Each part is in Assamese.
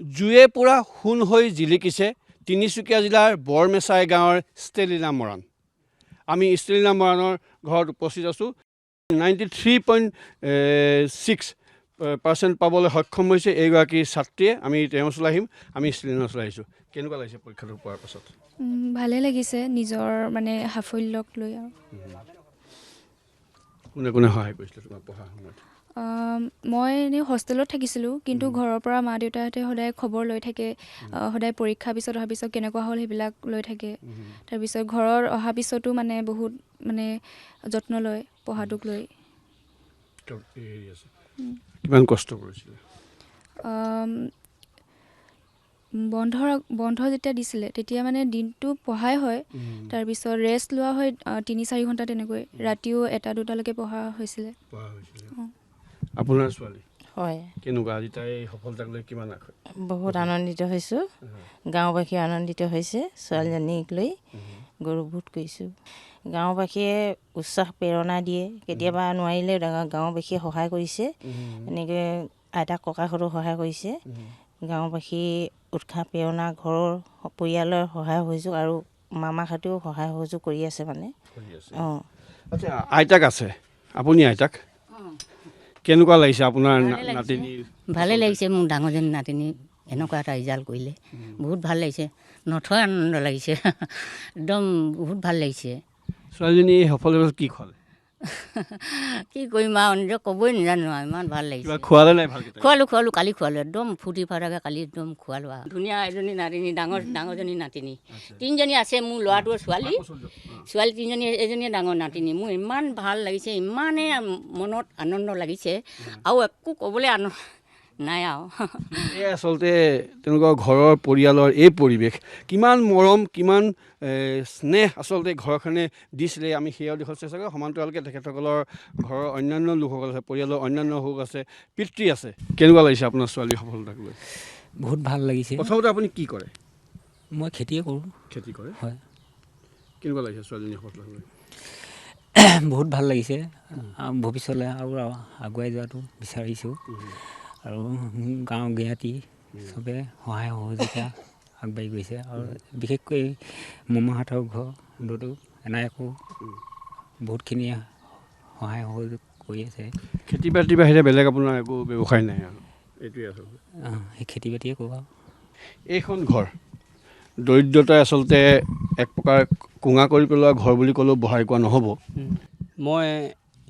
জুয়ে পুৰা সোণ হৈ জিলিকিছে তিনিচুকীয়া জিলাৰ বৰমেচাই গাঁৱৰ ষ্টেলিনা মৰাণ। আমি ষ্টেলিনা মৰাণৰ ঘৰত উপস্থিত আছোঁ। 93.6% পাবলৈ সক্ষম হৈছে এইগৰাকী ছাত্ৰীয়ে। আমি তেওঁৰ ওচৰলৈ আহিম। আমি ষ্টেলিনাৰ ওচৰলৈ আহিছোঁ। কেনেকুৱা লাগিছে পৰীক্ষাটো পোৱাৰ পাছত? ভালে লাগিছে নিজৰ মানে সাফল্যক লৈ। আৰু কোনে কোনে সহায় কৰিছিলে তোমাক পঢ়া সময়ত? মই এনেই হোষ্টেলত থাকিছিলোঁ, কিন্তু ঘৰৰ পৰা মা দেউতাহঁতে সদায় খবৰ লৈ থাকে। সদায় পৰীক্ষা পিছত অহাৰ পিছত কেনেকুৱা হ'ল সেইবিলাক লৈ থাকে। তাৰপিছত ঘৰৰ অহাৰ পিছতো মানে বহুত মানে যত্ন লয় পঢ়াটোক লৈ। কিমান কষ্ট কৰিছিলে? বন্ধ যেতিয়া দিছিলে তেতিয়া মানে দিনটো পঢ়াই হয়, তাৰপিছত ৰেষ্ট লোৱা হয় 3-4 ঘণ্টা তেনেকৈ। ৰাতিও 1-2টালৈকে পঢ়া হৈছিলে। আপোনাৰ ছোৱালী হয়, কেনেকুৱা আজি তাই সফলতাক লৈ কিমান বহুত আনন্দিত হৈছোঁ। গাঁওবাসী আনন্দিত হৈছে ছোৱালীজনীক লৈ। গৌৰৱবোধ কৰিছোঁ। গাঁওবাসীয়ে উৎসাহ প্ৰেৰণা দিয়ে। কেতিয়াবা নোৱাৰিলে গাঁওবাসীয়ে সহায় কৰিছে। এনেকৈ আইতাক ককাহঁতো সহায় কৰিছে। গাঁওবাসী উৎসাহ প্ৰেৰণা ঘৰৰ পৰিয়ালৰ সহায় সহযোগ আৰু মামাহঁতেও সহায় সহযোগ কৰি আছে মানে। অঁ, আচ্ছা, আইতাক আছে, আপুনি আইতাক কেনেকুৱা লাগিছে আপোনাৰ নাতিনী? ভালে লাগিছে। মোৰ ডাঙৰজনী নাতিনী এনেকুৱা এটা ৰিজাল্ট কৰিলে বহুত ভাল লাগিছে। নথৈ আনন্দ লাগিছে। একদম বহুত ভাল লাগিছে। ছোৱালীজনী সফলতা কি খোৱালে? কি কৰিম আৰু নিজে ক'বই নাজানো আৰু ইমান ভাল লাগিছে। খোৱালে নাই ভালকৈ? খোৱালোঁ কালি খোৱালোঁ। একদম ফূৰ্তি ফাৰ্তাকৈ কালি একদম খোৱালোঁ আৰু ধুনীয়া এজনী নাতিনী, ডাঙৰজনী নাতিনী। 3জনী আছে মোৰ ল'ৰাটোৰ ছোৱালী 3জনী, এজনীয়ে ডাঙৰ নাতিনী। মোৰ ইমান ভাল লাগিছে, ইমানেই মনত আনন্দ লাগিছে আৰু একো ক'বলৈ নাই আৰু। এই আচলতে তেওঁলোকৰ ঘৰৰ পৰিয়ালৰ এই পৰিৱেশ কিমান মৰম, কিমান স্নেহ আচলতে ঘৰখনে দিছিলে। আমি সেয়াও দেখুৱাব চেষ্টা কৰোঁ। সমান্তৰালকৈ তেখেতসকলৰ ঘৰৰ অন্যান্য লোকসকল আছে, পৰিয়ালৰ অন্যান্য লোক আছে, পিতৃ আছে। কেনেকুৱা লাগিছে আপোনাৰ ছোৱালীৰ সফলতাক লৈ? বহুত ভাল লাগিছে। প্ৰথমতে আপুনি কি কৰে? মই খেতিয়ে কৰোঁ। খেতি কৰে? হয়। কেনেকুৱা লাগিছে ছোৱালীজনীৰ সফলতাক লৈ? বহুত ভাল লাগিছে। ভৱিষ্যতলৈ আৰু আগুৱাই যোৱাটো বিচাৰিছোঁ। আৰু গাঁও জ্ঞাতি চবে সহায় সহযোগিতা আগবাঢ়ি গৈছে। আৰু বিশেষকৈ মোমাহঁতৰ ঘৰতো এনায়কো বহুতখিনি সহায় সহযোগ কৰি আছে। খেতি বাতিৰ বাহিৰে বেলেগ আপোনাৰ একো ব্যৱসায় নাই আৰু? এইটোৱে আচলতে সেই খেতি বাতিয়ে কৰোঁ আৰু। এইখন ঘৰ দৰিদ্ৰতাই আচলতে এক প্ৰকাৰ কোঙা কৰি পেলোৱা ঘৰ বুলি ক'লেও বঢ়াই কোৱা নহ'ব। মই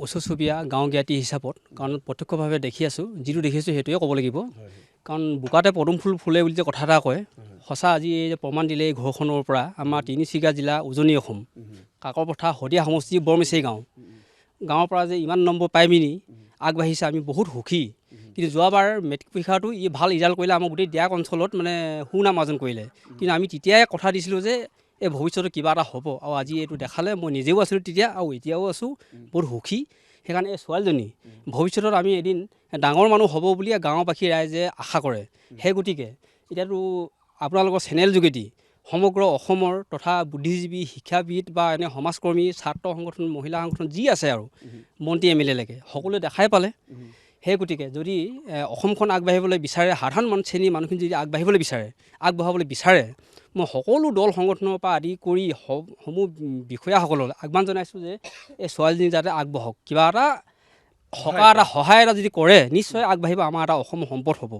ওচৰ চুবুৰীয়া গাঁও জ্ঞাতি হিচাপত, কাৰণ প্ৰত্যক্ষভাৱে দেখি আছোঁ, যিটো দেখিছোঁ সেইটোৱে ক'ব লাগিব। কাৰণ বোকাতে পদুম ফুল ফুলে বুলি যে কথা এটা কয়, সঁচা। আজি এই যে প্ৰমাণ দিলে এই ঘৰখনৰ পৰা আমাৰ তিনিচুকীয়া জিলা উজনি অসম কাকপথাৰ শদিয়া সমষ্টি বৰমেচাৰি গাঁৱৰ পৰা যে ইমান নম্বৰ পাই পিনি আগবাঢ়িছে, আমি বহুত সুখী। কিন্তু যোৱাবাৰ মেট্ৰিক পৰীক্ষাটো ই ভাল ৰিজাল্ট কৰিলে, আমাৰ গোটেই দিয়াক অঞ্চলত মানে সুনাম অৰ্জন কৰিলে। কিন্তু আমি তেতিয়াই কথা দিছিলোঁ যে এই ভৱিষ্যতে কিবা এটা হ'ব, আৰু আজি এইটো দেখালে। মই নিজেও আছিলোঁ তেতিয়া আৰু এতিয়াও আছোঁ, বহুত সুখী। সেইকাৰণে এই ছোৱালীজনী ভৱিষ্যতত আমি এদিন ডাঙৰ মানুহ হ'ব বুলিয়ে গাঁওবাসী ৰাইজে আশা কৰে। সেই গতিকে এতিয়াতো আপোনালোকৰ চেনেল যোগেদি সমগ্ৰ অসমৰ তথা বুদ্ধিজীৱী, শিক্ষাবিদ বা এনে সমাজকৰ্মী, ছাত্ৰ সংগঠন, মহিলা সংগঠন যি আছে আৰু মন্ত্ৰী MLA লৈকে সকলোৱে দেখাই পালে। সেই গতিকে যদি অসমখন আগবাঢ়িবলৈ বিচাৰে, সাধাৰণ শ্ৰেণীৰ মানুহখিনি যদি আগবাঢ়িবলৈ আগবঢ়াবলৈ বিচাৰে, মই সকলো দল সংগঠনৰ পৰা আদি কৰি সমূহ বিষয়াসকললৈ আহ্বান জনাইছোঁ যে এই ছোৱালীজনী যাতে আগবাঢ়ক। কিবা এটা সহায় এটা যদি কৰে, নিশ্চয় আগবাঢ়িব। আমাৰ এটা অসমৰ সম্পদ হ'ব।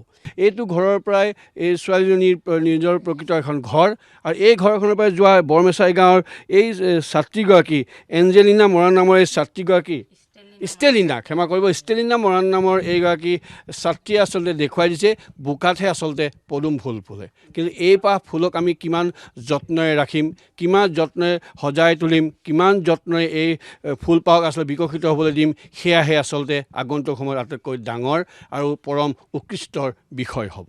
এইটো ঘৰৰ পৰাই এই ছোৱালীজনীৰ নিজৰ প্ৰকৃত এখন ঘৰ, আৰু এই ঘৰখনৰ পৰাই যোৱা বৰমেচাই গাঁৱৰ এই ছাত্ৰীগৰাকী এঞ্জেলিনা মৰাণ নামৰ এই ছাত্ৰীগৰাকী, ষ্টেলিনা মৰাণ নামৰ এইগৰাকী ছাত্ৰীয়ে আচলতে দেখুৱাই দিছে বোকাতহে আচলতে পদুম ফুল ফুলে। কিন্তু এই পাহ ফুলক আমি কিমান যত্নৰে ৰাখিম, কিমান যত্নৰে সজাই তুলিম, কিমান যত্নৰে এই ফুলপাহক আচলতে বিকশিত হ'বলৈ দিম, সেয়াহে আচলতে আগন্তুক সময়ত আটাইতকৈ ডাঙৰ আৰু পৰম উৎকৃষ্টৰ বিষয় হ'ব।